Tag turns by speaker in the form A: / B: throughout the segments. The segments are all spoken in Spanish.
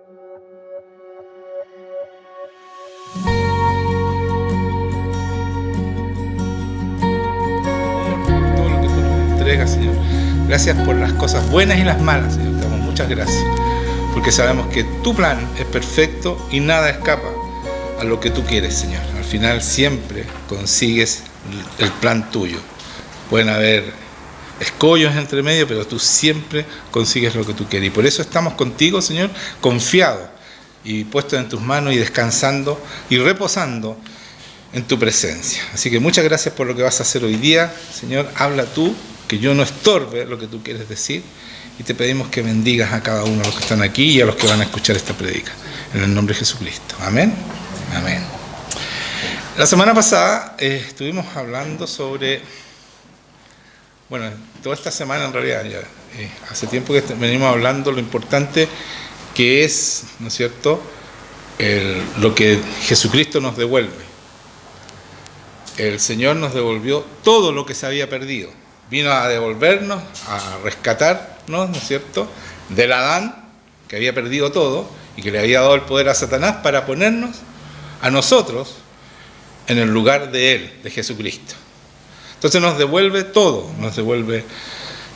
A: Todo lo que tú nos entregas, Señor. Gracias por las cosas buenas y las malas, Señor. Te damos muchas gracias. Porque sabemos que tu plan es perfecto y nada escapa a lo que tú quieres, Señor. Al final siempre consigues el plan tuyo. Pueden haber escollos entre medio, pero tú siempre consigues lo que tú quieres. Y por eso estamos contigo, Señor, confiados y puestos en tus manos y descansando y reposando en tu presencia. Así que muchas gracias por lo que vas a hacer hoy día, Señor. Habla tú, que yo no estorbe lo que tú quieres decir. Y te pedimos que bendigas a cada uno de los que están aquí y a los que van a escuchar esta prédica. En el nombre de Jesucristo. Amén. Amén. La semana pasada estuvimos hablando sobre, bueno, toda esta semana en realidad, ya, hace tiempo que venimos hablando lo importante que es, ¿no es cierto?, lo que Jesucristo nos devuelve. El Señor nos devolvió todo lo que se había perdido. Vino a devolvernos, a rescatarnos, ¿no es cierto?, del Adán, que había perdido todo y que le había dado el poder a Satanás, para ponernos a nosotros en el lugar de Él, de Jesucristo. Entonces nos devuelve todo, nos devuelve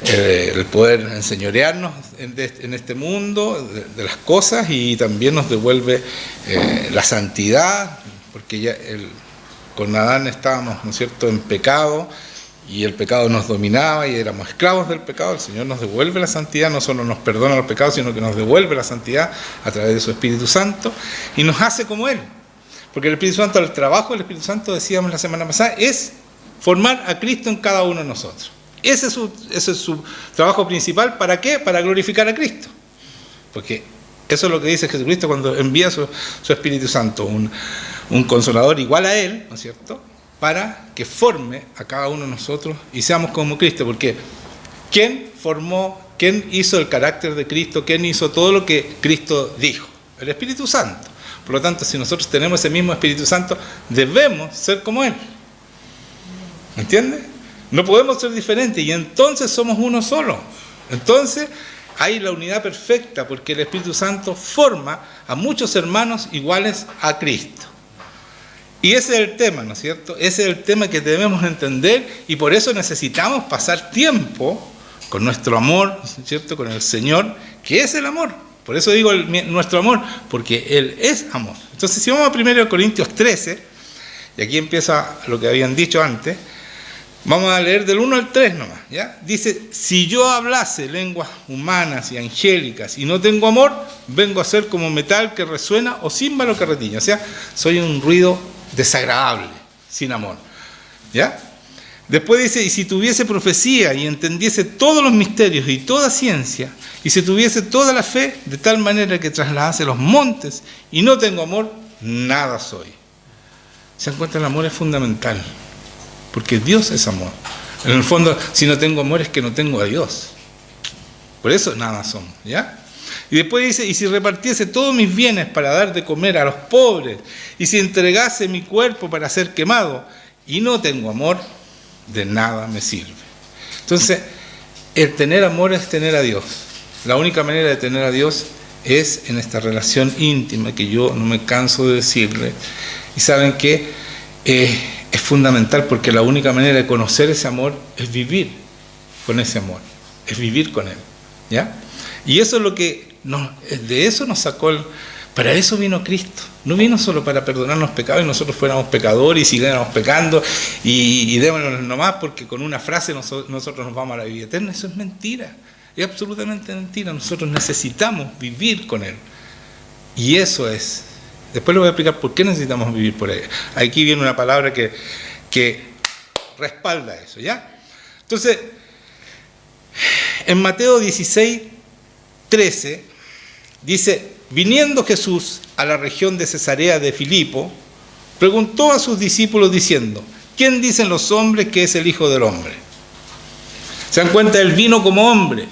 A: el poder enseñorearnos en este mundo de las cosas, y también nos devuelve la santidad, porque ya con Adán estábamos, ¿no es cierto?, en pecado, y el pecado nos dominaba y éramos esclavos del pecado. El Señor nos devuelve la santidad, no solo nos perdona los pecados, sino que nos devuelve la santidad a través de su Espíritu Santo y nos hace como Él. Porque el Espíritu Santo, el trabajo del Espíritu Santo, decíamos la semana pasada, es formar a Cristo en cada uno de nosotros. Ese es su trabajo principal. ¿Para qué? Para glorificar a Cristo. Porque eso es lo que dice Jesucristo cuando envía su Espíritu Santo, un consolador igual a Él, ¿no es cierto?, para que forme a cada uno de nosotros y seamos como Cristo. Porque ¿quién hizo el carácter de Cristo? ¿Quién hizo todo lo que Cristo dijo? El Espíritu Santo. Por lo tanto, si nosotros tenemos ese mismo Espíritu Santo, debemos ser como Él. ¿Me entiendes? No podemos ser diferentes, y entonces somos uno solo. Entonces hay la unidad perfecta, porque el Espíritu Santo forma a muchos hermanos iguales a Cristo. Y ese es el tema, ¿no es cierto? Ese es el tema que debemos entender, y por eso necesitamos pasar tiempo con nuestro amor, ¿no es cierto?, con el Señor, que es el amor. Por eso digo nuestro amor, porque Él es amor. Entonces, si vamos a 1 Corintios 13, y aquí empieza lo que habían dicho antes, vamos a leer del 1 al 3 nomás, ¿ya? Dice: si yo hablase lenguas humanas y angélicas y no tengo amor, vengo a ser como metal que resuena o címbalo que retiña. O sea, soy un ruido desagradable, sin amor, ¿ya? Después dice: y si tuviese profecía y entendiese todos los misterios y toda ciencia, y si tuviese toda la fe, de tal manera que trasladase los montes, y no tengo amor, nada soy. ¿Se dan cuenta? El amor es fundamental, porque Dios es amor. En el fondo, si no tengo amor, es que no tengo a Dios. Por eso nada somos, ¿ya? Y después dice: y si repartiese todos mis bienes para dar de comer a los pobres, y si entregase mi cuerpo para ser quemado, y no tengo amor, de nada me sirve. Entonces, el tener amor es tener a Dios. La única manera de tener a Dios es en esta relación íntima, que yo no me canso de decirle. Y saben que es fundamental, porque la única manera de conocer ese amor es vivir con ese amor, es vivir con Él, ¿ya? Y eso es lo que de eso nos sacó para eso vino Cristo. No vino solo para perdonarnos pecados y nosotros fuéramos pecadores y siguiéramos pecando y démonos nomás porque con una frase nosotros nos vamos a la vida eterna. Eso es mentira, es absolutamente mentira. Nosotros necesitamos vivir con Él, y eso es. Después les voy a explicar por qué necesitamos vivir por Él. Aquí viene una palabra que respalda eso, ¿ya? Entonces, en Mateo 16:13 dice: viniendo Jesús a la región de Cesarea de Filipo, preguntó a sus discípulos diciendo: ¿quién dicen los hombres que es el Hijo del Hombre? ¿Se dan cuenta? Él vino como hombre.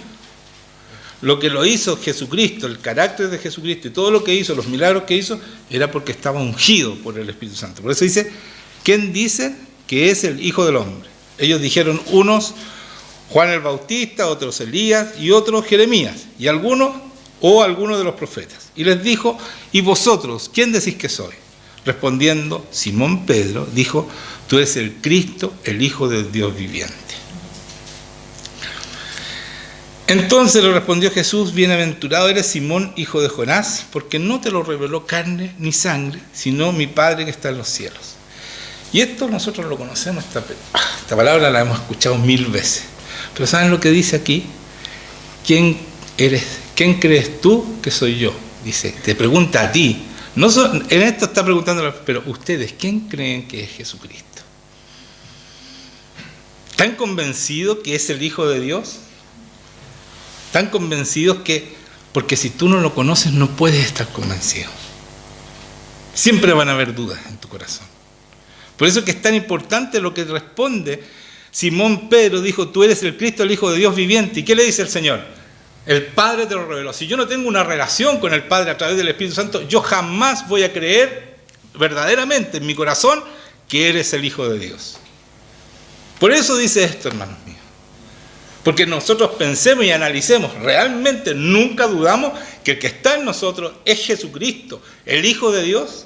A: Lo que lo hizo Jesucristo, el carácter de Jesucristo y todo lo que hizo, los milagros que hizo, era porque estaba ungido por el Espíritu Santo. Por eso dice: ¿quién dicen que es el Hijo del Hombre? Ellos dijeron, unos Juan el Bautista, otros Elías y otros Jeremías, y algunos o alguno de los profetas. Y les dijo: ¿y vosotros, quién decís que soy? Respondiendo Simón Pedro, dijo: tú eres el Cristo, el Hijo del Dios viviente. Entonces le respondió Jesús: bienaventurado eres Simón, hijo de Jonás, porque no te lo reveló carne ni sangre, sino mi Padre que está en los cielos. Y esto nosotros lo conocemos, esta palabra la hemos escuchado 1000 veces. Pero ¿saben lo que dice aquí? ¿Quién crees tú que soy yo? Dice, te pregunta a ti. En esto está preguntando, pero ustedes, ¿quién creen que es Jesucristo? ¿Están convencidos que es el Hijo de Dios? ¿Están convencidos que, porque si tú no lo conoces no puedes estar convencido? Siempre van a haber dudas en tu corazón. Por eso es que es tan importante lo que responde Simón Pedro. Dijo: tú eres el Cristo, el Hijo de Dios viviente. ¿Y qué le dice el Señor? El Padre te lo reveló. Si yo no tengo una relación con el Padre a través del Espíritu Santo, yo jamás voy a creer verdaderamente en mi corazón que eres el Hijo de Dios. Por eso dice esto, hermanos míos. Porque nosotros pensemos y analicemos, realmente nunca dudamos que el que está en nosotros es Jesucristo, el Hijo de Dios.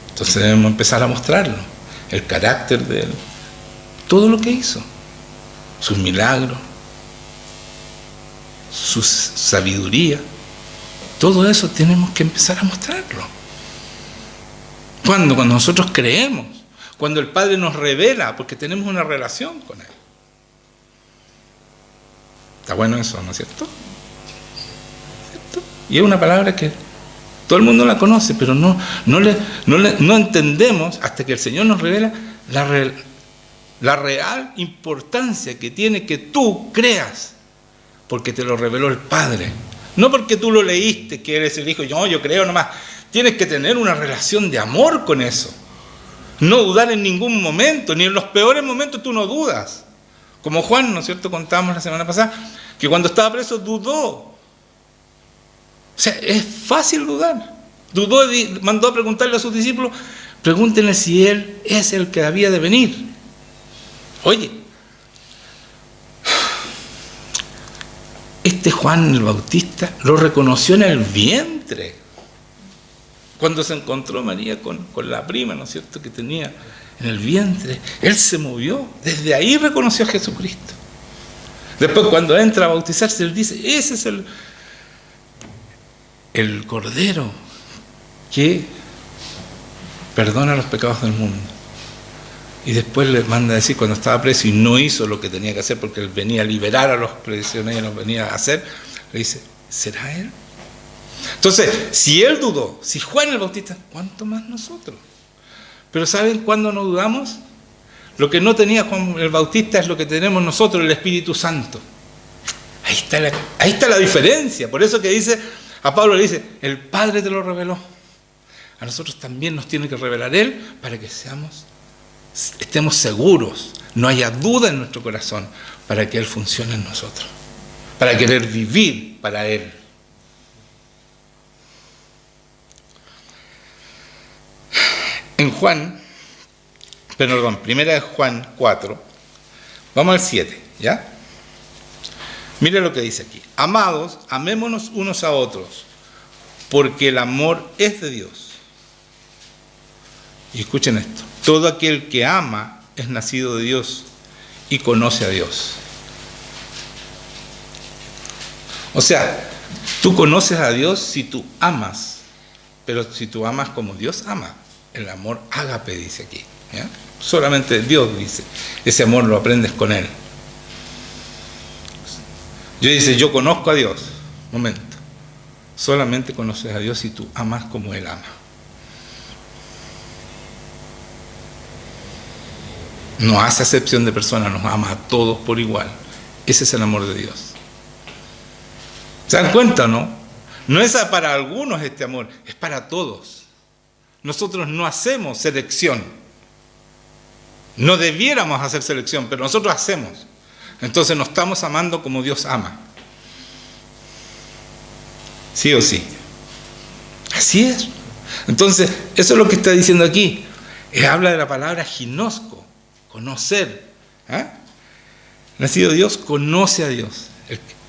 A: Entonces debemos empezar a mostrarlo, el carácter de Él, todo lo que hizo, sus milagros, su sabiduría, todo eso tenemos que empezar a mostrarlo. Cuando nosotros creemos, cuando el Padre nos revela, porque tenemos una relación con Él. Está bueno eso, ¿no es cierto? ¿Cierto? Y es una palabra que todo el mundo la conoce, pero no entendemos hasta que el Señor nos revela la real importancia que tiene que tú creas, porque te lo reveló el Padre. No porque tú lo leíste, que eres el Hijo, yo creo nomás. Tienes que tener una relación de amor con eso. No dudar en ningún momento, ni en los peores momentos tú no dudas. Como Juan, ¿no es cierto? Contamos la semana pasada, que cuando estaba preso dudó. O sea, es fácil dudar. Dudó y mandó a preguntarle a sus discípulos: pregúntenle si Él es el que había de venir. Oye, este Juan el Bautista lo reconoció en el vientre. Cuando se encontró María con la prima, ¿no es cierto?, que tenía en el vientre, él se movió. Desde ahí reconoció a Jesucristo. Después, cuando entra a bautizarse, él dice: ese es el Cordero que perdona los pecados del mundo. Y después le manda a decir, cuando estaba preso y no hizo lo que tenía que hacer, porque él venía a liberar a los prisioneros, venía a hacer, le dice: ¿será él? Entonces, si él dudó, si Juan el Bautista, ¿cuánto más nosotros? Pero ¿saben cuándo no dudamos? Lo que no tenía Juan el Bautista es lo que tenemos nosotros, el Espíritu Santo. Ahí está la diferencia. Por eso que dice, a Pablo le dice: el Padre te lo reveló. A nosotros también nos tiene que revelar Él para que estemos seguros, no haya duda en nuestro corazón, para que Él funcione en nosotros, para querer vivir para Él. En primera de Juan 4, vamos al 7, ¿ya? Mire lo que dice aquí: amados, amémonos unos a otros, porque el amor es de Dios. Y escuchen esto: todo aquel que ama es nacido de Dios y conoce a Dios. O sea, tú conoces a Dios si tú amas, pero si tú amas como Dios ama. El amor ágape dice aquí, ¿ya? Solamente Dios dice, ese amor lo aprendes con Él. Yo conozco a Dios. Momento. Solamente conoces a Dios si tú amas como Él ama. No hace acepción de personas, nos ama a todos por igual. Ese es el amor de Dios. ¿Se dan cuenta o no? No es para algunos este amor, es para todos. Nosotros no hacemos selección. No debiéramos hacer selección, pero nosotros hacemos. Entonces nos estamos amando como Dios ama. Sí o sí. Así es. Entonces, eso es lo que está diciendo aquí. Habla de la palabra ginosco, conocer. nacido de Dios, conoce a Dios.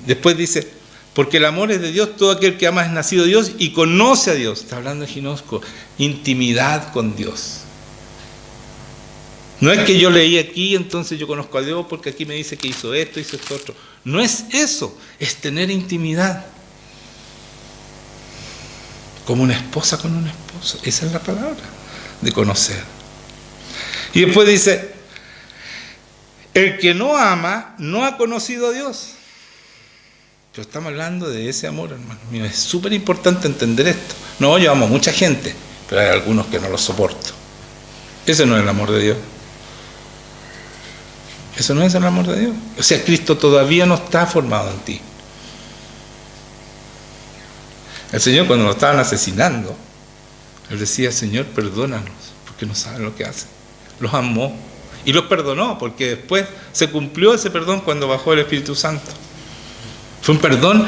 A: Después dice, porque el amor es de Dios, todo aquel que ama es nacido de Dios y conoce a Dios. Está hablando de ginosco, intimidad con Dios. No es que yo leí aquí, entonces yo conozco a Dios porque aquí me dice que hizo esto otro. No es eso, es tener intimidad. Como una esposa con un esposo. Esa es la palabra de conocer. Y después dice, el que no ama no ha conocido a Dios. Pero estamos hablando de ese amor, hermano mío. Es súper importante entender esto. No, yo amo a mucha gente, pero hay algunos que no los soporto. Ese no es el amor de Dios. Eso no es el amor de Dios. O sea, Cristo todavía no está formado en ti. El Señor, cuando lo estaban asesinando, Él decía, Señor, perdónanos, porque no saben lo que hacen. Los amó y los perdonó, porque después se cumplió ese perdón cuando bajó el Espíritu Santo. Fue un perdón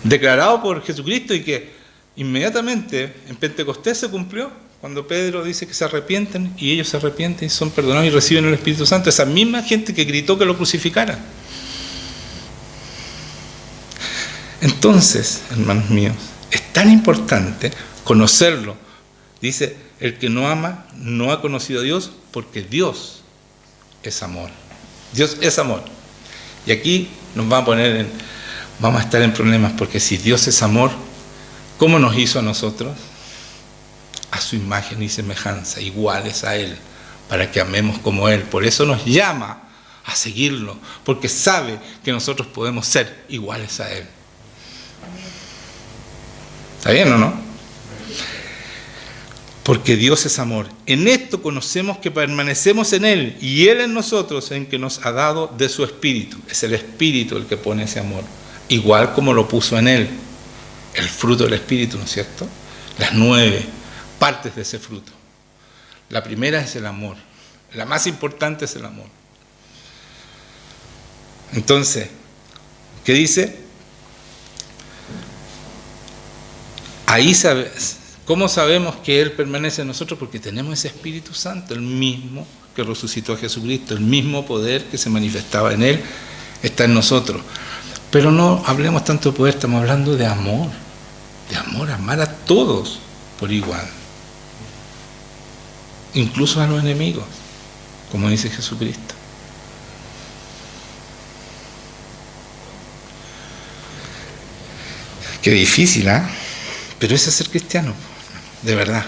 A: declarado por Jesucristo y que inmediatamente en Pentecostés se cumplió, cuando Pedro dice que se arrepienten y ellos se arrepienten y son perdonados y reciben el Espíritu Santo. Esa misma gente que gritó que lo crucificaran. Entonces, hermanos míos, es tan importante conocerlo. Dice, el que no ama no ha conocido a Dios, porque Dios es amor. Dios es amor. Y aquí nos vamos a estar en problemas, porque si Dios es amor, ¿cómo nos hizo a nosotros? A su imagen y semejanza, iguales a Él, para que amemos como Él. Por eso nos llama a seguirlo, porque sabe que nosotros podemos ser iguales a Él. ¿Está bien o no? Porque Dios es amor. En esto conocemos que permanecemos en Él y Él en nosotros, en que nos ha dado de su Espíritu. Es el Espíritu el que pone ese amor, igual como lo puso en Él. El fruto del Espíritu, ¿no es cierto? Las 9 partes de ese fruto. La primera es el amor. La más importante es el amor. Entonces, ¿qué dice? Ahí ¿cómo sabemos que Él permanece en nosotros? Porque tenemos ese Espíritu Santo, el mismo que resucitó a Jesucristo, el mismo poder que se manifestaba en Él, está en nosotros. Pero no hablemos tanto de poder, estamos hablando de amor, amar a todos por igual. Incluso a los enemigos, como dice Jesucristo. Qué difícil, ¿eh? Pero eso es ser cristiano, de verdad.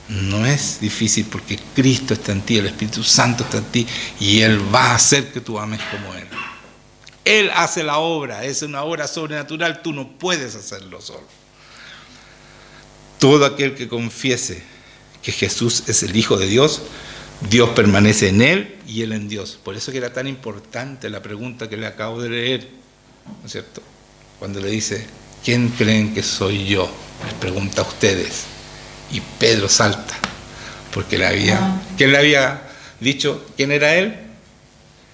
A: No es difícil porque Cristo está en ti, el Espíritu Santo está en ti y Él va a hacer que tú ames como Él. Él hace la obra, es una obra sobrenatural, tú no puedes hacerlo solo. Todo aquel que confiese que Jesús es el Hijo de Dios, Dios permanece en Él y Él en Dios. Por eso que era tan importante la pregunta que le acabo de leer, ¿no es cierto? Cuando le dice, ¿quién creen que soy yo? Les pregunta a ustedes. Y Pedro salta, porque ¿quién le había dicho quién era Él?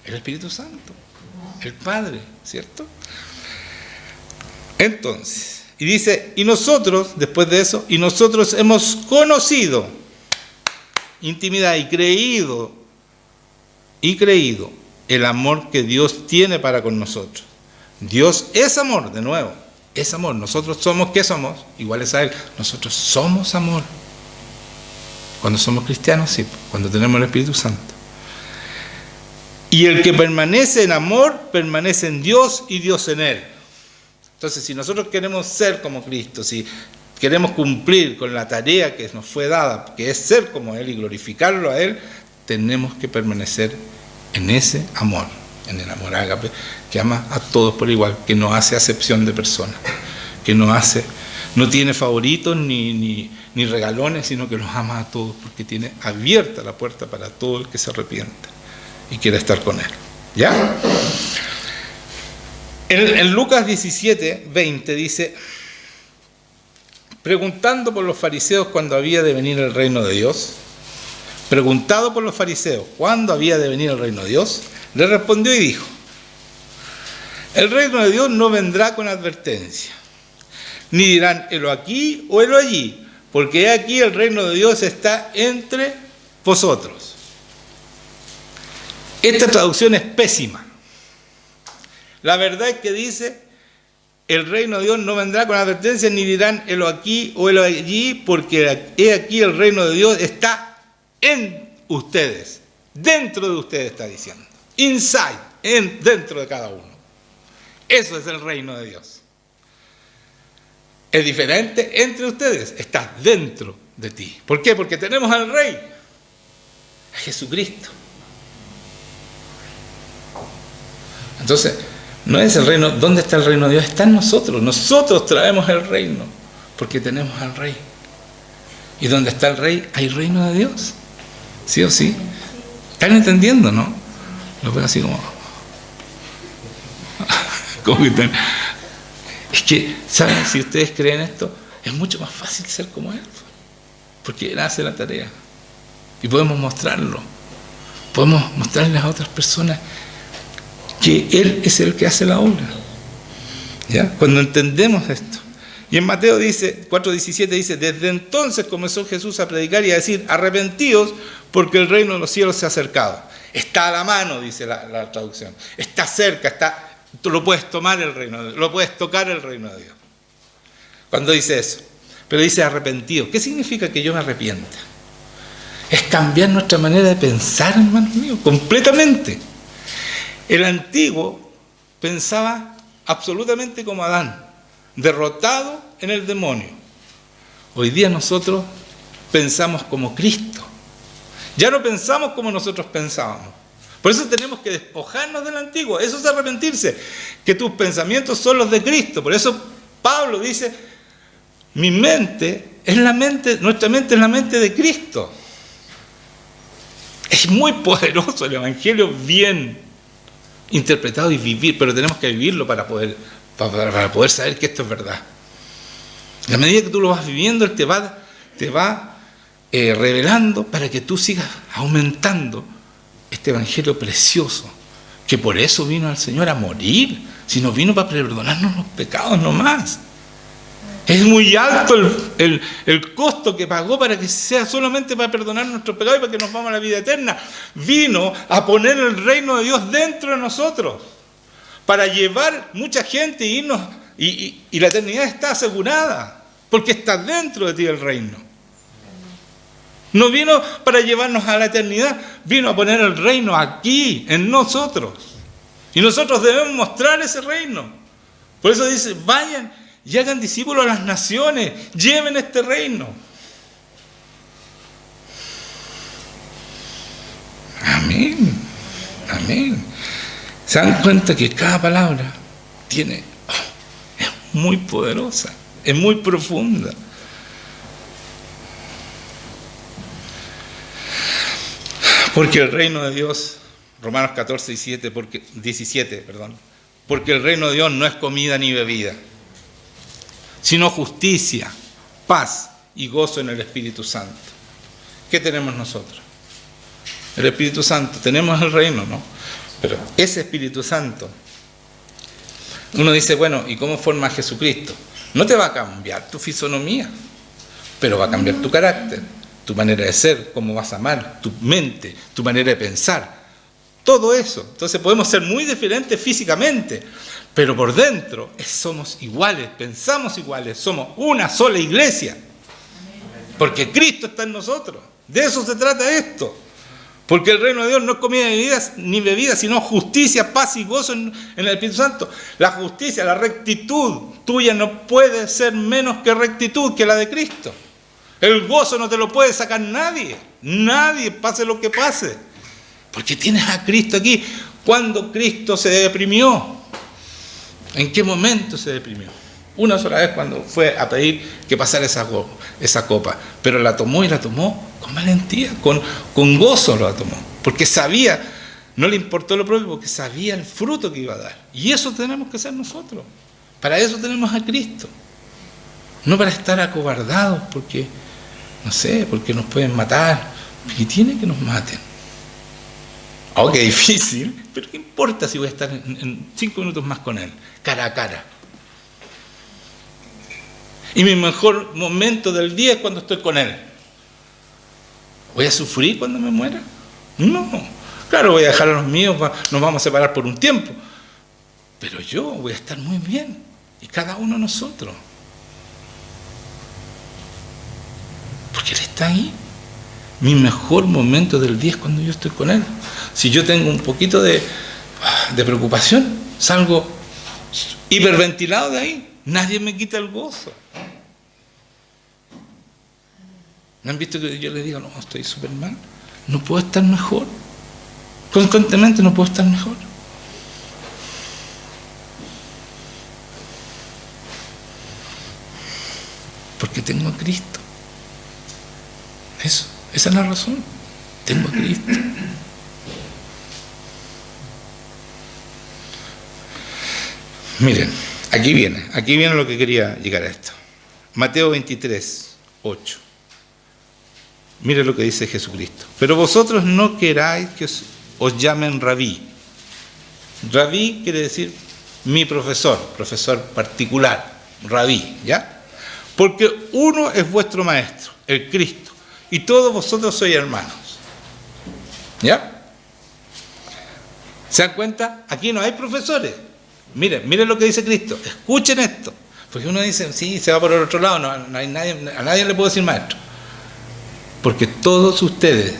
A: El Espíritu Santo, el Padre, ¿cierto? Entonces, y dice, y nosotros, después de eso, y nosotros hemos conocido intimidad y creído el amor que Dios tiene para con nosotros. Dios es amor, de nuevo, es amor. Nosotros somos, ¿qué somos? Iguales a Él. Nosotros somos amor. Cuando somos cristianos, sí, cuando tenemos el Espíritu Santo. Y el que permanece en amor, permanece en Dios y Dios en Él. Entonces, si nosotros queremos ser como Cristo, si queremos cumplir con la tarea que nos fue dada, que es ser como Él y glorificarlo a Él, tenemos que permanecer en ese amor, en el amor ágape, que ama a todos por igual, que no hace acepción de personas, que no tiene favoritos ni regalones, sino que los ama a todos, porque tiene abierta la puerta para todo el que se arrepienta y quiera estar con Él. ¿Ya? En Lucas 17:20 dice, preguntando por los fariseos cuándo había de venir el reino de Dios, preguntado por los fariseos cuándo había de venir el reino de Dios, le respondió y dijo, el reino de Dios no vendrá con advertencia, ni dirán, helo aquí o helo allí, porque aquí el reino de Dios está entre vosotros. Esta traducción es pésima. La verdad es que dice, el reino de Dios no vendrá con advertencia, ni dirán, helo aquí o helo allí, porque he aquí el reino de Dios está en ustedes, dentro de ustedes está diciendo, inside, dentro de cada uno. Eso es el reino de Dios. Es diferente entre ustedes, está dentro de ti. ¿Por qué? Porque tenemos al Rey, a Jesucristo. Entonces, no es el reino. ¿Dónde está el reino de Dios? Está en nosotros. Nosotros traemos el reino porque tenemos al Rey. Y donde está el Rey, hay reino de Dios. ¿Sí o sí? ¿Están entendiendo, no? Lo veo así como que están. Es que, ¿saben? Si ustedes creen esto, es mucho más fácil ser como Él. Porque Él hace la tarea. Y podemos mostrarlo. Podemos mostrarles a otras personas que Él es el que hace la obra. ¿Ya? Cuando entendemos esto. Y en Mateo 4:17 dice, desde entonces comenzó Jesús a predicar y a decir, arrepentíos porque el reino de los cielos se ha acercado. Está a la mano, dice la traducción. Está cerca, tú lo puedes tomar el reino de Dios, lo puedes tocar el reino de Dios. Cuando dice eso. Pero dice arrepentidos. ¿Qué significa que yo me arrepienta? Es cambiar nuestra manera de pensar, hermanos míos, completamente. El antiguo pensaba absolutamente como Adán, derrotado en el demonio. Hoy día nosotros pensamos como Cristo. Ya no pensamos como nosotros pensábamos. Por eso tenemos que despojarnos del antiguo. Eso es arrepentirse. Que tus pensamientos son los de Cristo. Por eso Pablo dice, nuestra mente es la mente de Cristo. Es muy poderoso el Evangelio bien interpretado y vivir, pero tenemos que vivirlo para poder saber que esto es verdad. A medida que tú lo vas viviendo, Él te va revelando para que tú sigas aumentando este Evangelio precioso, que por eso vino al Señor a morir, si no vino para perdonarnos los pecados nomás. Es muy alto el costo que pagó para que sea solamente para perdonar nuestros pecados y para que nos vamos a la vida eterna. Vino a poner el reino de Dios dentro de nosotros, para llevar mucha gente y irnos, y la eternidad está asegurada, porque está dentro de ti el reino. No vino para llevarnos a la eternidad, vino a poner el reino aquí, en nosotros. Y nosotros debemos mostrar ese reino. Por eso dice, vayan y hagan discípulos a las naciones, lleven este reino. Amén, amén. ¿Se dan cuenta que cada palabra es muy poderosa, es muy profunda? Porque el reino de Dios, Romanos 14:17, porque el reino de Dios no es comida ni bebida, sino justicia, paz y gozo en el Espíritu Santo. ¿Qué tenemos nosotros? El Espíritu Santo. Tenemos el reino, ¿no? Pero ese Espíritu Santo, uno dice, bueno, ¿y cómo forma a Jesucristo? No te va a cambiar tu fisonomía, pero va a cambiar tu carácter, tu manera de ser, cómo vas a amar, tu mente, tu manera de pensar. Todo eso. Entonces podemos ser muy diferentes físicamente, pero por dentro somos iguales, pensamos iguales, somos una sola iglesia. Porque Cristo está en nosotros. De eso se trata esto. Porque el reino de Dios no es comida ni bebida, sino justicia, paz y gozo en el Espíritu Santo. La justicia, la rectitud tuya no puede ser menos que rectitud que la de Cristo. El gozo no te lo puede sacar nadie. Nadie, pase lo que pase. Porque tienes a Cristo aquí. ¿Cuándo Cristo se deprimió? ¿En qué momento se deprimió? Una sola vez cuando fue a pedir que pasara esa copa. Pero la tomó y la tomó con valentía, con gozo la tomó. Porque sabía, no le importó lo propio, porque sabía el fruto que iba a dar. Y eso tenemos que ser nosotros. Para eso tenemos a Cristo. No para estar acobardados porque, no sé, porque nos pueden matar. Y tiene que nos maten. Oh, qué difícil, pero ¿qué importa si voy a estar en 5 minutos más con Él, cara a cara? Y mi mejor momento del día es cuando estoy con Él. ¿Voy a sufrir cuando me muera? No. Claro, voy a dejar a los míos, nos vamos a separar por un tiempo. pero yo voy a estar muy bien, y cada uno de nosotros. Porque Él está ahí. Mi mejor momento del día es cuando yo estoy con Él. Si yo tengo un poquito de preocupación, salgo hiperventilado de ahí. Nadie me quita el gozo. ¿No han visto que yo les digo, no, estoy súper mal? No puedo estar mejor. Constantemente no puedo estar mejor. Porque tengo a Cristo. Eso, esa es la razón. Tengo a Cristo. Miren, aquí viene lo que quería llegar a esto. Mateo 23, 8. Miren lo que dice Jesucristo. Pero vosotros no queráis que os llamen rabí. Rabí quiere decir mi profesor particular, rabí, ¿ya? Porque uno es vuestro maestro, el Cristo, y todos vosotros sois hermanos. ¿Ya? ¿Se dan cuenta? Aquí no hay profesores. Miren lo que dice Cristo. Escuchen esto. Porque uno dice, sí, se va por el otro lado, no hay nadie, a nadie le puedo decir maestro. Porque todos ustedes,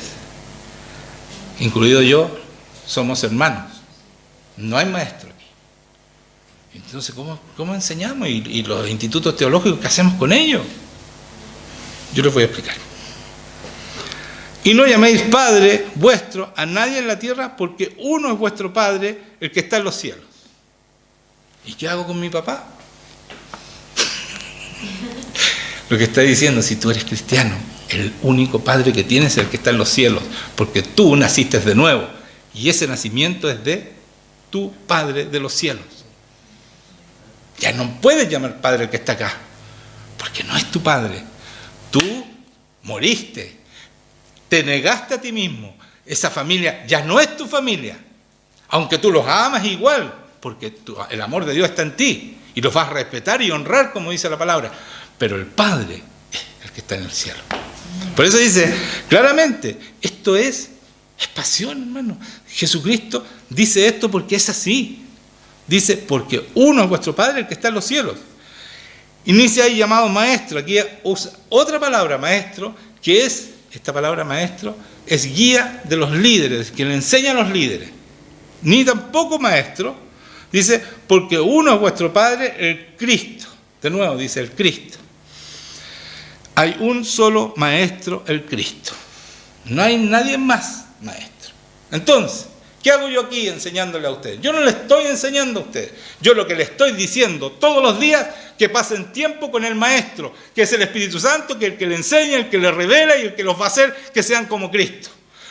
A: incluido yo, somos hermanos. No hay maestro aquí. Entonces, ¿cómo enseñamos? ¿Y los institutos teológicos, qué hacemos con ellos? Yo les voy a explicar. Y no llaméis Padre vuestro a nadie en la tierra, porque uno es vuestro Padre, el que está en los cielos. ¿Y qué hago con mi papá? Lo que está diciendo, si tú eres cristiano, el único Padre que tienes es el que está en los cielos, porque tú naciste de nuevo, y ese nacimiento es de tu Padre de los cielos. Ya no puedes llamar Padre el que está acá, porque no es tu Padre. Tú moriste, te negaste a ti mismo. Esa familia ya no es tu familia, aunque tú los amas igual, porque el amor de Dios está en ti, y los vas a respetar y honrar, como dice la palabra. Pero el Padre es el que está en el cielo. Por eso dice claramente, esto es pasión, hermano. Jesucristo dice esto porque es así. Dice, porque uno es vuestro Padre, el que está en los cielos. Y ni se ha llamado maestro. Aquí usa otra palabra, maestro, que es, esta palabra maestro, es guía de los líderes, quien le enseña a los líderes. Ni tampoco maestro. Dice, porque uno es vuestro Padre, el Cristo. De nuevo dice, el Cristo. Hay un solo maestro, el Cristo. No hay nadie más maestro. Entonces, ¿qué hago yo aquí enseñándole a ustedes? Yo no le estoy enseñando a ustedes. Yo lo que le estoy diciendo todos los días, que pasen tiempo con el Maestro, que es el Espíritu Santo, que es el que le enseña, el que le revela y el que los va a hacer que sean como Cristo.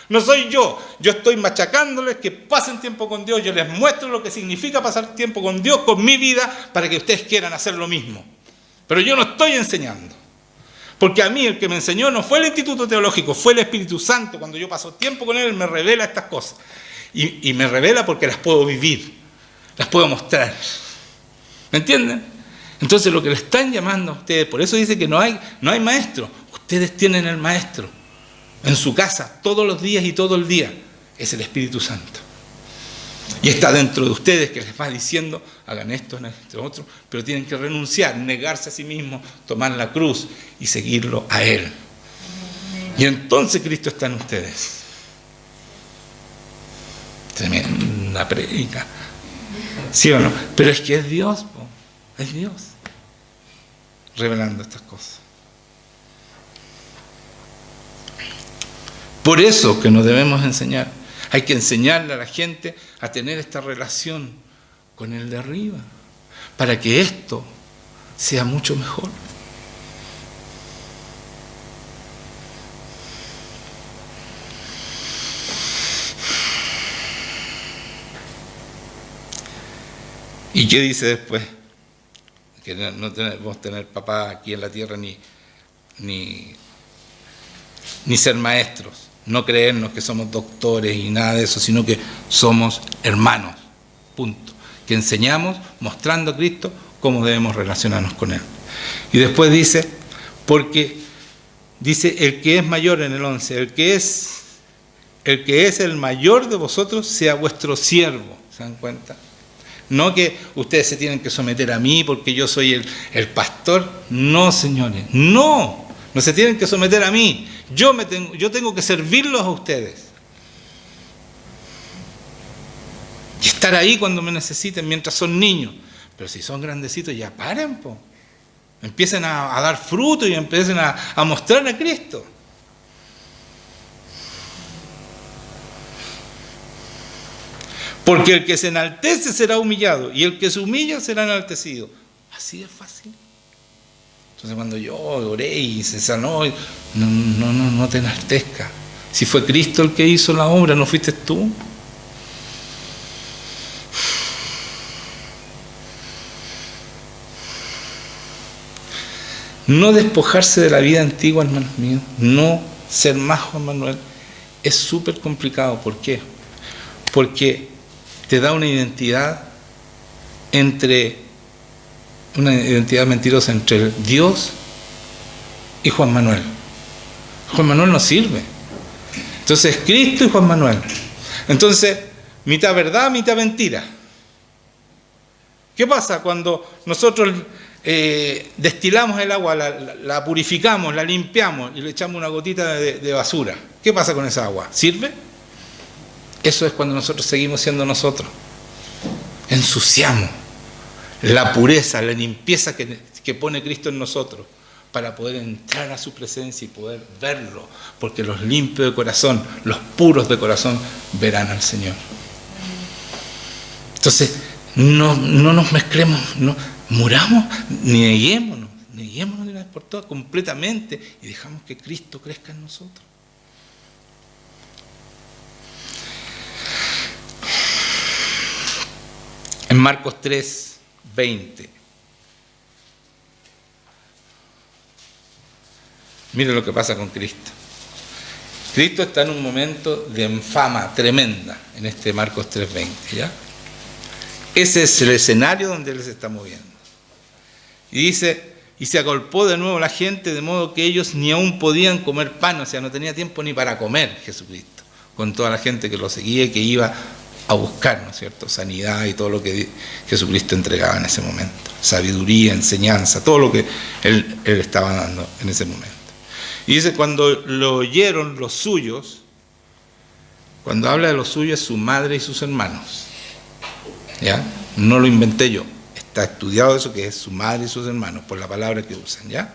A: No soy yo estoy machacándoles que pasen tiempo con Dios, yo les muestro lo que significa pasar tiempo con Dios, con mi vida, para que ustedes quieran hacer lo mismo. Pero yo no estoy enseñando. Porque a mí el que me enseñó no fue el Instituto Teológico, fue el Espíritu Santo. Cuando yo paso tiempo con Él, Él me revela estas cosas. Y me revela porque las puedo vivir, las puedo mostrar. ¿Me entienden? Entonces lo que le están llamando a ustedes, por eso dice que no hay maestro. Ustedes tienen el maestro en su casa todos los días y todo el día. Es el Espíritu Santo. Y está dentro de ustedes, que les va diciendo, hagan esto, hagan esto, otro, pero tienen que renunciar, negarse a sí mismos, tomar la cruz y seguirlo a Él. Y entonces Cristo está en ustedes. Tremenda predica. ¿Sí o no? Pero es que es Dios, es Dios revelando estas cosas. Por eso que nos debemos enseñar. Hay que enseñarle a la gente a tener esta relación con el de arriba, para que esto sea mucho mejor. ¿Y qué dice después? Que no debemos tener papá aquí en la tierra ni ser maestros. No creernos que somos doctores y nada de eso, sino que somos hermanos, punto. Que enseñamos, mostrando a Cristo, cómo debemos relacionarnos con Él. Y después dice, porque dice, el que es mayor en el 11, el que es el mayor de vosotros sea vuestro siervo. ¿Se dan cuenta? No que ustedes se tienen que someter a mí porque yo soy el pastor. No, señores, no se tienen que someter a mí. Yo tengo que servirlos a ustedes. Y estar ahí cuando me necesiten mientras son niños. Pero si son grandecitos, ya paren, po. Empiecen a dar fruto y empiecen a mostrar a Cristo. Porque el que se enaltece será humillado y el que se humilla será enaltecido. Así de fácil. Entonces cuando yo oré y se sanó, no te enaltezcas. Si fue Cristo el que hizo la obra, ¿no fuiste tú? No despojarse de la vida antigua, hermanos míos, no ser más Juan Manuel, es súper complicado. ¿Por qué? Porque te da una identidad mentirosa entre Dios y Juan Manuel. Juan Manuel no sirve. Entonces Cristo y Juan Manuel. Entonces, mitad verdad, mitad mentira. ¿Qué pasa cuando nosotros destilamos el agua, la purificamos, la limpiamos y le echamos una gotita de basura? ¿Qué pasa con esa agua? ¿Sirve? Eso es cuando nosotros seguimos siendo nosotros. Ensuciamos la pureza, la limpieza que pone Cristo en nosotros para poder entrar a su presencia y poder verlo, porque los limpios de corazón, los puros de corazón verán al Señor. Entonces, no nos mezclemos, no muramos, neguémonos de una vez por todas completamente y dejamos que Cristo crezca en nosotros. En Marcos 3:20. Miren lo que pasa con Cristo. Cristo está en un momento de fama tremenda en este Marcos 3:20, ¿ya? Ese es el escenario donde Él se está moviendo. Y dice, y se agolpó de nuevo la gente de modo que ellos ni aún podían comer pan, o sea, no tenía tiempo ni para comer Jesucristo, con toda la gente que lo seguía y que iba a buscar, ¿no es cierto?, sanidad y todo lo que Jesucristo entregaba en ese momento, sabiduría, enseñanza, todo lo que él estaba dando en ese momento. Y dice, cuando lo oyeron los suyos, cuando habla de los suyos, es su madre y sus hermanos, ¿ya? No lo inventé yo, está estudiado eso, que es su madre y sus hermanos, por la palabra que usan, ¿ya?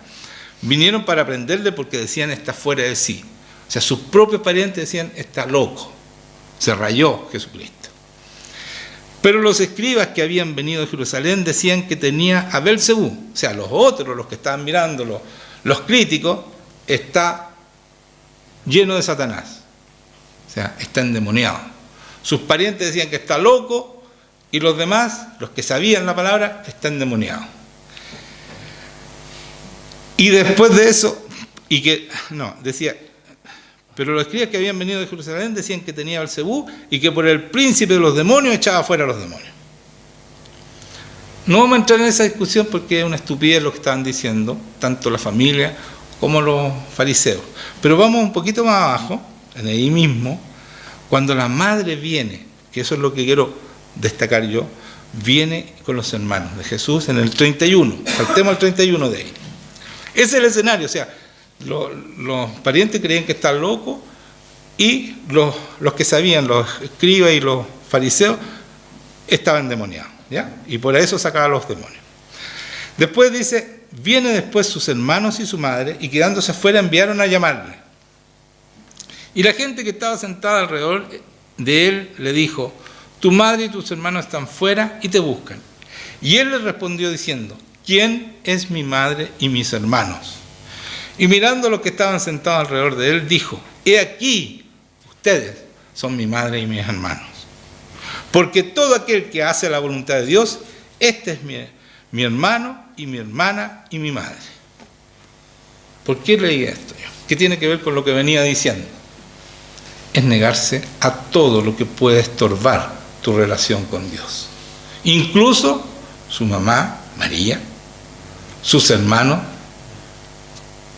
A: Vinieron para aprenderle porque decían, está fuera de sí. O sea, sus propios parientes decían, está loco, se rayó Jesucristo. Pero los escribas que habían venido de Jerusalén decían que tenía a Belcebú, o sea, los otros, los que estaban mirando, los críticos, está lleno de Satanás, o sea, está endemoniado. Sus parientes decían que está loco y los demás, los que sabían la palabra, está endemoniado. Y después de eso, pero los escribas que habían venido de Jerusalén decían que tenía Belcebú y que por el príncipe de los demonios echaba fuera a los demonios. No vamos a entrar en esa discusión porque es una estupidez lo que estaban diciendo, tanto la familia como los fariseos. Pero vamos un poquito más abajo, en ahí mismo, cuando la madre viene, que eso es lo que quiero destacar yo, viene con los hermanos de Jesús en el 31, saltemos al 31 de ahí. Ese es el escenario, o sea, los parientes creían que está loco y los que sabían, los escribas y los fariseos, estaban endemoniados, ¿ya? Y por eso sacaban los demonios. Después dice, viene después sus hermanos y su madre y quedándose afuera enviaron a llamarle. Y la gente que estaba sentada alrededor de él le dijo, tu madre y tus hermanos están fuera y te buscan. Y él les respondió diciendo, ¿quién es mi madre y mis hermanos? Y mirando a los que estaban sentados alrededor de él, dijo, he aquí, ustedes son mi madre y mis hermanos. Porque todo aquel que hace la voluntad de Dios, este es mi hermano y mi hermana y mi madre. ¿Por qué leí esto yo? ¿Qué tiene que ver con lo que venía diciendo? Es negarse a todo lo que puede estorbar tu relación con Dios. Incluso su mamá, María, sus hermanos,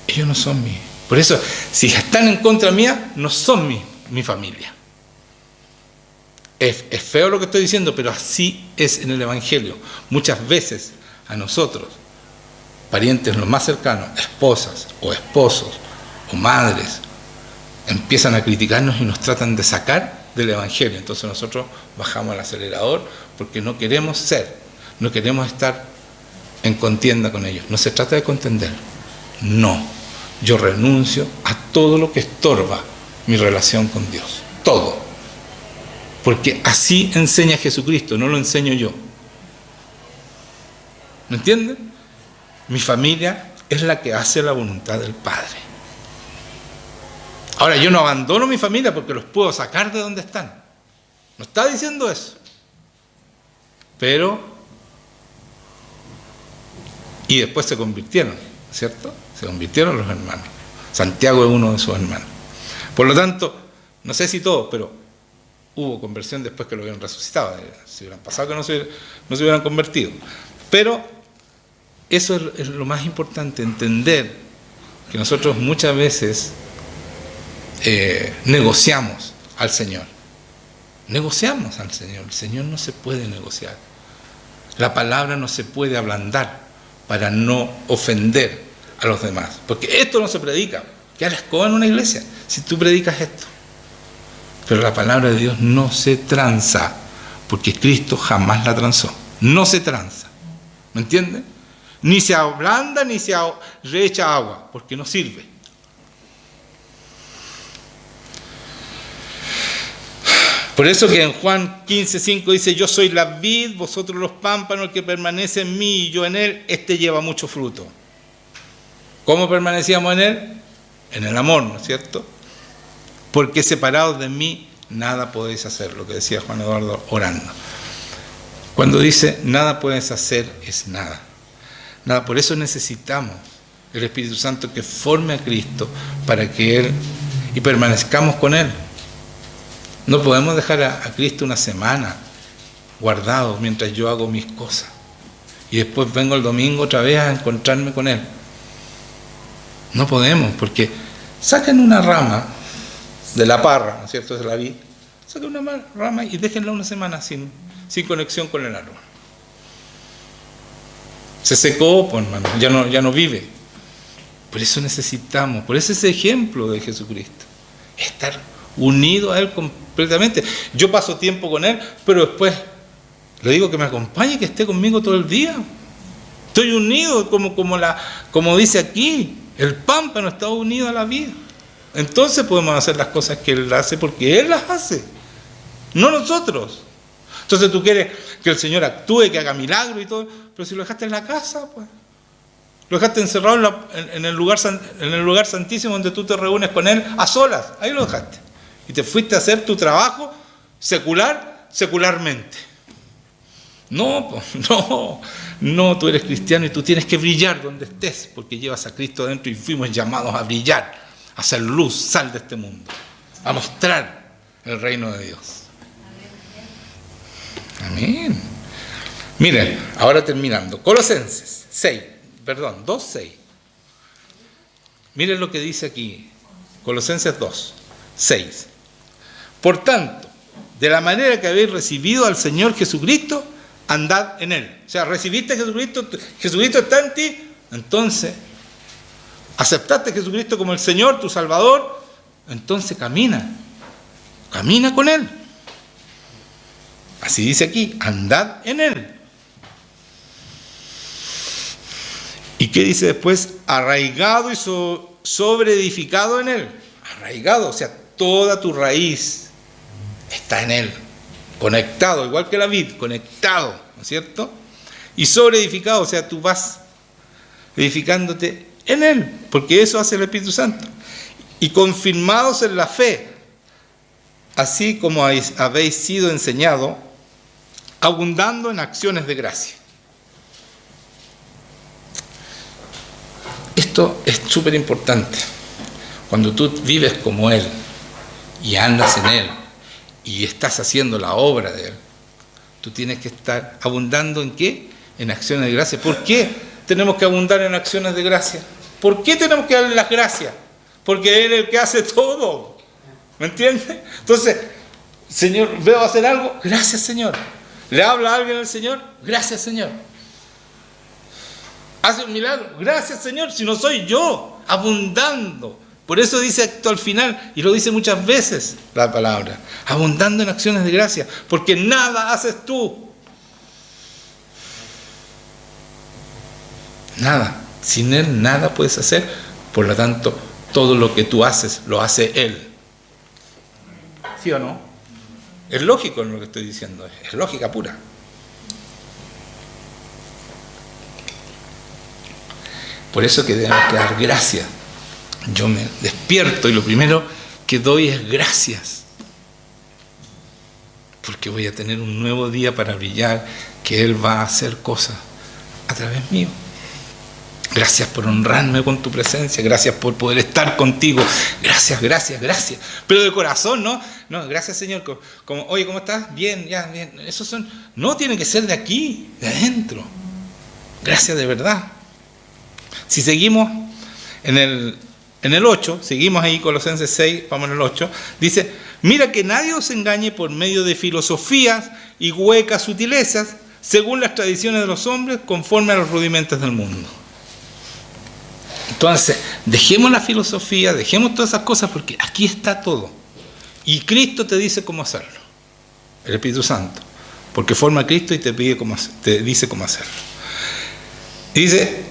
A: ellos no son míos. Por eso, si están en contra mía, no son mi familia. Es feo lo que estoy diciendo, pero así es en el Evangelio. Muchas veces a nosotros, parientes los más cercanos, esposas o esposos o madres, empiezan a criticarnos y nos tratan de sacar del Evangelio. Entonces nosotros bajamos el acelerador porque no queremos no queremos estar en contienda con ellos. No se trata de contender. No. Yo renuncio a todo lo que estorba mi relación con Dios. Todo. Porque así enseña Jesucristo, no lo enseño yo. ¿Me entienden? Mi familia es la que hace la voluntad del Padre. Ahora, yo no abandono mi familia porque los puedo sacar de donde están. No está diciendo eso. Pero, y después se convirtieron, ¿cierto? Se convirtieron los hermanos. Santiago es uno de sus hermanos. Por lo tanto, no sé si todos, pero hubo conversión después que lo hubieran resucitado. Si hubieran pasado que no se hubieran convertido. Pero eso es lo más importante, entender que nosotros muchas veces negociamos al Señor. Negociamos al Señor. El Señor no se puede negociar. La palabra no se puede ablandar para no ofender a los demás. Porque esto no se predica. Queda la escoba en una iglesia si tú predicas esto. Pero la palabra de Dios no se tranza, porque Cristo jamás la transó. No se tranza. ¿Me entienden? Ni se ablanda ni se reecha agua, porque no sirve. Por eso que en Juan 15:5 dice: yo soy la vid, vosotros los pámpanos, el que permanece en mí y yo en él, este lleva mucho fruto. ¿Cómo permanecíamos en él? En el amor, ¿no es cierto? Porque separados de mí nada podéis hacer, lo que decía Juan Eduardo orando. Cuando dice nada puedes hacer, es nada. Nada, por eso necesitamos el Espíritu Santo que forme a Cristo para que Él y permanezcamos con Él. No podemos dejar a Cristo una semana guardado mientras yo hago mis cosas y después vengo el domingo otra vez a encontrarme con Él. No podemos, porque sacan una rama de la parra, ¿no es cierto? De la vid, saquen una rama y déjenla una semana sin conexión con el árbol. Se secó, pues, hermano, ya no vive. Por eso necesitamos, por eso ese ejemplo de Jesucristo, estar unido a Él completamente. Yo paso tiempo con Él, pero después le digo que me acompañe, que esté conmigo todo el día. Estoy unido, como dice aquí, el pámpano está unido a la vida. Entonces podemos hacer las cosas que Él hace porque Él las hace, no nosotros. Entonces tú quieres que el Señor actúe, que haga milagros y todo, pero si lo dejaste en la casa, pues lo dejaste encerrado en el lugar santísimo donde tú te reúnes con Él a solas, ahí lo dejaste. Y te fuiste a hacer tu trabajo secularmente. No, pues, no, tú eres cristiano y tú tienes que brillar donde estés, porque llevas a Cristo dentro y fuimos llamados a brillar, a hacer luz, sal de este mundo, a mostrar el reino de Dios. Amén. Miren, ahora terminando, Colosenses 2:6. Miren lo que dice aquí, Colosenses 2:6. Por tanto, de la manera que habéis recibido al Señor Jesucristo, andad en Él. O sea, recibiste a Jesucristo, Jesucristo está en ti, entonces aceptaste a Jesucristo como el Señor, tu Salvador, entonces camina con Él. Así dice aquí, andad en Él. ¿Y qué dice después? Arraigado y sobreedificado en Él. Arraigado, o sea, toda tu raíz está en Él. Conectado, igual que la vid, conectado, ¿no es cierto? Y sobreedificado, o sea, tú vas edificándote en Él, porque eso hace el Espíritu Santo. Y confirmados en la fe, así como habéis sido enseñados, abundando en acciones de gracia. Esto es súper importante. Cuando tú vives como Él y andas en Él y estás haciendo la obra de Él, tú tienes que estar abundando ¿en qué? En acciones de gracia. ¿Por qué tenemos que abundar en acciones de gracia? ¿Por qué tenemos que darle las gracias? Porque Él es el que hace todo. ¿Me entiendes? Entonces, Señor, veo hacer algo, gracias Señor. Le habla a alguien al Señor, gracias Señor. Hace un milagro, gracias Señor, si no soy yo, abundando. Por eso dice esto al final, y lo dice muchas veces la palabra, abundando en acciones de gracia, porque nada haces tú. Nada, sin Él nada puedes hacer, por lo tanto, todo lo que tú haces, lo hace Él. ¿Sí o no? Es lógico en lo que estoy diciendo, es lógica pura. Por eso que debemos que dar gracias. Yo me despierto y lo primero que doy es gracias. Porque voy a tener un nuevo día para brillar, que Él va a hacer cosas a través mío. Gracias por honrarme con tu presencia, gracias por poder estar contigo, gracias, gracias, gracias. Pero de corazón, ¿no? No, gracias Señor. Como, oye, ¿cómo estás? Bien, ya, bien. Esos son, no tienen que ser de aquí, de adentro. Gracias de verdad. Si seguimos en el 8, seguimos ahí Colosenses 6, vamos en el 8, dice, mira que nadie os engañe por medio de filosofías y huecas sutilezas, según las tradiciones de los hombres, conforme a los rudimentos del mundo. Entonces, dejemos la filosofía, dejemos todas esas cosas, porque aquí está todo. Y Cristo te dice cómo hacerlo. El Espíritu Santo. Porque forma a Cristo y te dice cómo hacerlo. Y dice,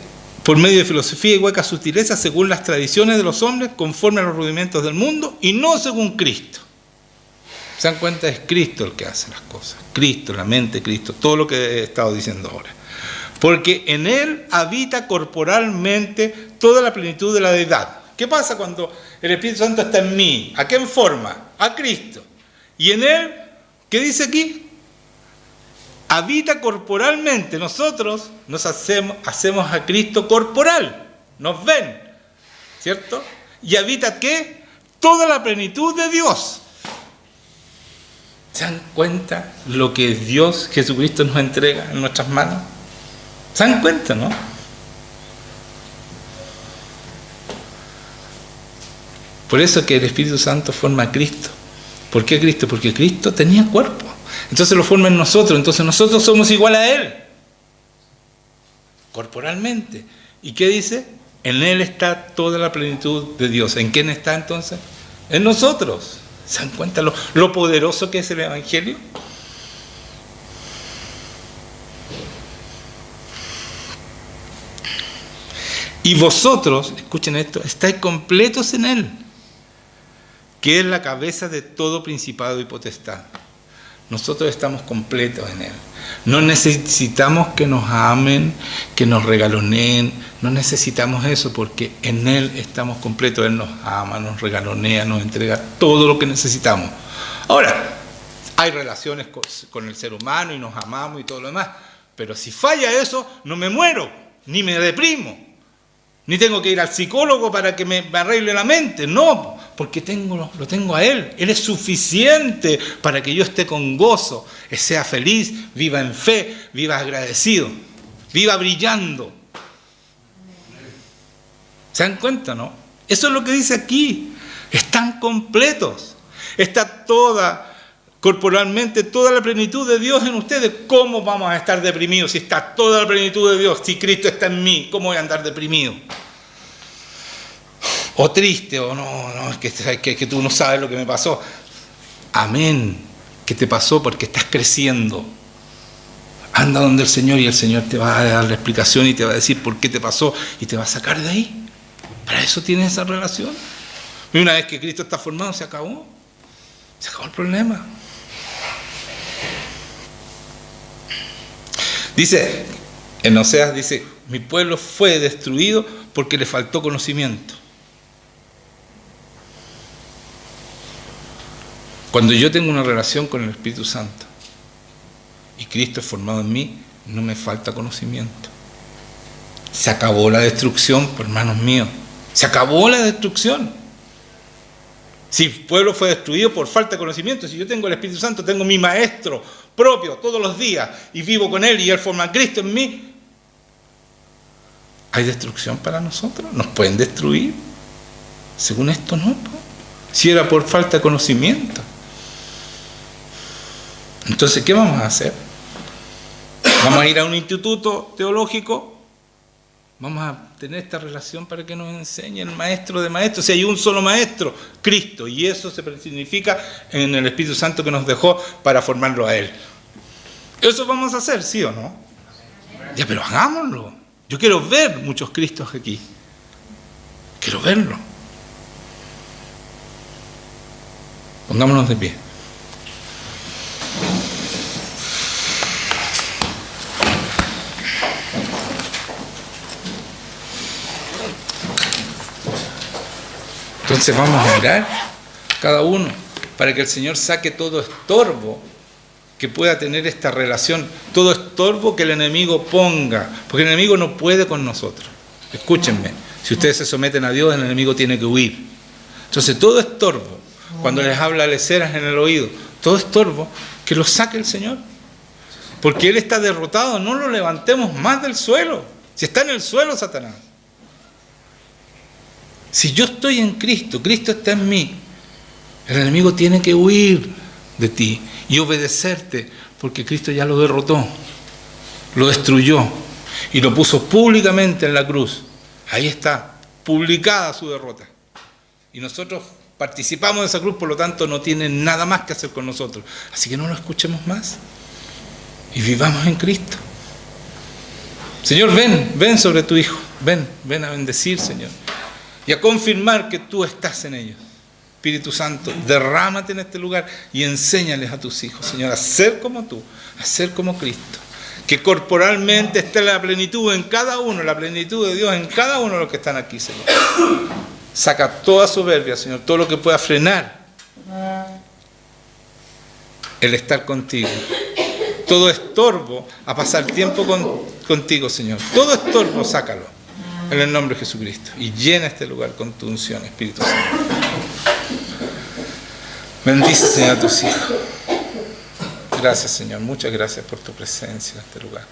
A: por medio de filosofía y huecas sutilezas, según las tradiciones de los hombres, conforme a los rudimentos del mundo, y no según Cristo. ¿Se dan cuenta? Es Cristo el que hace las cosas. Cristo, la mente, Cristo, todo lo que he estado diciendo ahora. Porque en Él habita corporalmente toda la plenitud de la deidad. ¿Qué pasa cuando el Espíritu Santo está en mí? ¿A qué forma? A Cristo. Y en Él, ¿qué dice aquí? Habita corporalmente. Nosotros nos hacemos a Cristo corporal. Nos ven, ¿cierto? ¿Y habita qué? Toda la plenitud de Dios. ¿Se dan cuenta lo que Dios, Jesucristo, nos entrega en nuestras manos? ¿Se dan cuenta, no? Por eso que el Espíritu Santo forma a Cristo. ¿Por qué Cristo? Porque Cristo tenía cuerpo. Entonces lo forma en nosotros. Entonces nosotros somos igual a Él. Corporalmente. ¿Y qué dice? En Él está toda la plenitud de Dios. ¿En quién está entonces? En nosotros. ¿Se dan cuenta lo poderoso que es el Evangelio? Y vosotros, escuchen esto, estáis completos en Él, que es la cabeza de todo principado y potestad. Nosotros estamos completos en Él. No necesitamos que nos amen, que nos regaloneen. No necesitamos eso porque en Él estamos completos. Él nos ama, nos regalonea, nos entrega todo lo que necesitamos. Ahora, hay relaciones con el ser humano y nos amamos y todo lo demás. Pero si falla eso, no me muero, ni me deprimo. Ni tengo que ir al psicólogo para que me arregle la mente. No, porque lo tengo a Él. Él es suficiente para que yo esté con gozo, sea feliz, viva en fe, viva agradecido, viva brillando. ¿Se dan cuenta, no? Eso es lo que dice aquí. Están completos. Está corporalmente toda la plenitud de Dios en ustedes. ¿Cómo vamos a estar deprimidos si está toda la plenitud de Dios? Si Cristo está en mí, ¿cómo voy a andar deprimido? O triste, o no, es que tú no sabes lo que me pasó. Amén, que te pasó porque estás creciendo. Anda donde el Señor y el Señor te va a dar la explicación y te va a decir por qué te pasó y te va a sacar de ahí. Para eso tienes esa relación. Y una vez que Cristo está formado, se acabó. Se acabó el problema. Dice, en Oseas dice, mi pueblo fue destruido porque le faltó conocimiento. Cuando yo tengo una relación con el Espíritu Santo y Cristo es formado en mí, no me falta conocimiento. Se acabó la destrucción, hermanos míos. Se acabó la destrucción. Si el pueblo fue destruido por falta de conocimiento, si yo tengo el Espíritu Santo, tengo mi maestro propio todos los días y vivo con Él y Él forma a Cristo en mí, ¿hay destrucción para nosotros? ¿Nos pueden destruir? Según esto no. Si era por falta de conocimiento. Entonces, ¿qué vamos a hacer? ¿Vamos a ir a un instituto teológico? Vamos a tener esta relación para que nos enseñe el maestro de maestros. Si hay un solo maestro, Cristo, y eso se significa en el Espíritu Santo que nos dejó para formarlo a Él. ¿Eso vamos a hacer, sí o no? Ya, pero hagámoslo. Yo quiero ver muchos Cristos aquí. Quiero verlo. Pongámonos de pie. Entonces vamos a orar cada uno para que el Señor saque todo estorbo que pueda tener esta relación, todo estorbo que el enemigo ponga, porque el enemigo no puede con nosotros. Escúchenme, si ustedes se someten a Dios, el enemigo tiene que huir. Entonces todo estorbo, cuando les habla leceras en el oído, todo estorbo, que lo saque el Señor. Porque Él está derrotado, no lo levantemos más del suelo. Si está en el suelo, Satanás. Si yo estoy en Cristo, Cristo está en mí, el enemigo tiene que huir de ti y obedecerte, porque Cristo ya lo derrotó, lo destruyó y lo puso públicamente en la cruz. Ahí está, publicada su derrota. Y nosotros participamos de esa cruz, por lo tanto no tiene nada más que hacer con nosotros. Así que no lo escuchemos más y vivamos en Cristo. Señor, ven sobre tu Hijo, ven a bendecir, Señor, y a confirmar que tú estás en ellos. Espíritu Santo, derrámate en este lugar y enséñales a tus hijos, Señor, a ser como tú, a ser como Cristo. Que corporalmente esté la plenitud en cada uno, la plenitud de Dios en cada uno de los que están aquí, Señor. Saca toda soberbia, Señor, todo lo que pueda frenar el estar contigo. Todo estorbo a pasar tiempo contigo, Señor. Todo estorbo, sácalo. En el nombre de Jesucristo. Y llena este lugar con tu unción, Espíritu Santo. Bendice, Señor, a tus hijos. Gracias, Señor. Muchas gracias por tu presencia en este lugar.